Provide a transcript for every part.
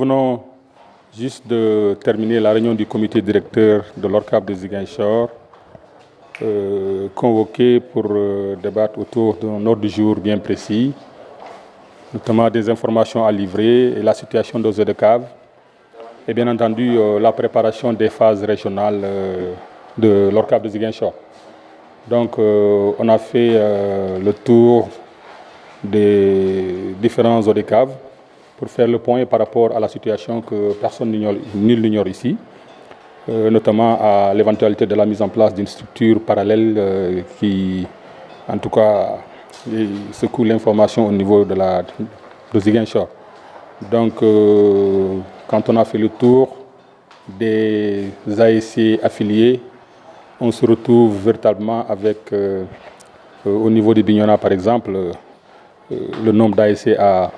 venons juste de terminer la réunion du comité directeur de l'ORCAV de Ziguinchor, convoqué pour débattre autour d'un ordre du jour bien précis, notamment des informations à livrer et la situation des ODCAV, et bien entendu la préparation des phases régionales de l'ORCAV de Ziguinchor. Donc on a fait le tour des différents ODCAV pour faire le point par rapport à la situation que personne nul n'ignore ici, notamment à l'éventualité de la mise en place d'une structure parallèle qui, en tout cas, secoue l'information au niveau de Ziguinchor. Donc, quand on a fait le tour des ASC affiliés, on se retrouve véritablement avec, au niveau de Bignona par exemple, le nombre d'ASC a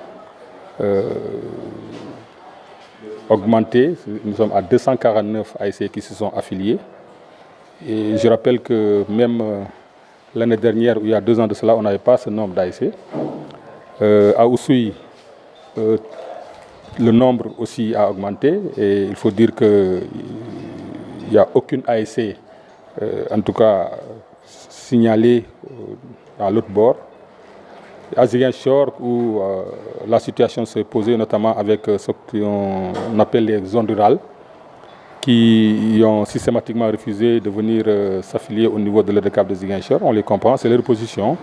augmenté. Nous sommes à 249 ASC qui se sont affiliés. Et je rappelle que même l'année dernière, ou il y a 2 ans de cela, on n'avait pas ce nombre d'ASC. À Oussouye, le nombre aussi a augmenté. Et il faut dire qu'il n'y a aucune ASC, en tout cas signalée à l'autre bord. À Ziguinchor, où la situation s'est posée notamment avec ce qu'on appelle les zones rurales, qui ont systématiquement refusé de venir s'affilier au niveau de l'ODCAV de Ziguinchor. On les comprend, c'est leur position.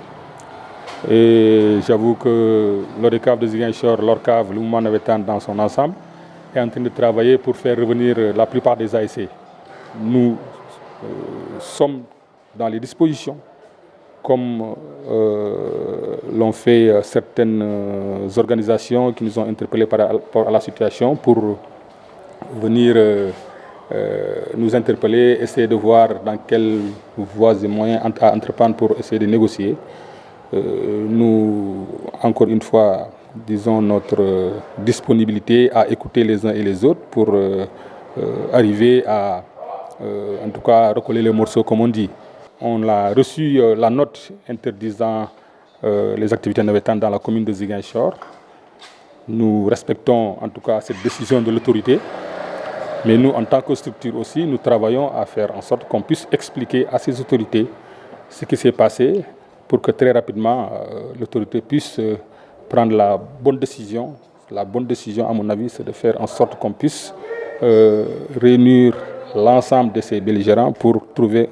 Et j'avoue que l'ODCAV de Ziguinchor, l'ORCAV, le mouvement navétane dans son ensemble, est en train de travailler pour faire revenir la plupart des ASC. Nous sommes dans les dispositions, comme l'ont fait certaines organisations qui nous ont interpellés par rapport à la situation, pour venir nous interpeller, essayer de voir dans quelles voies et moyens à entreprendre pour essayer de négocier. Nous, encore une fois, disons notre disponibilité à écouter les uns et les autres pour arriver à, en tout cas, recoller les morceaux comme on dit. On a reçu la note interdisant les activités navétanes dans la commune de Ziguinchor. Nous respectons en tout cas cette décision de l'autorité. Mais nous, en tant que structure aussi, nous travaillons à faire en sorte qu'on puisse expliquer à ces autorités ce qui s'est passé pour que très rapidement l'autorité puisse prendre la bonne décision. La bonne décision, à mon avis, c'est de faire en sorte qu'on puisse réunir l'ensemble de ces belligérants pour trouver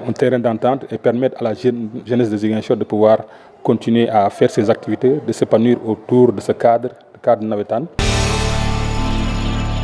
un terrain d'entente et permettre à la jeunesse de Ziguinchor de pouvoir continuer à faire ses activités, de s'épanouir autour de ce cadre navétane.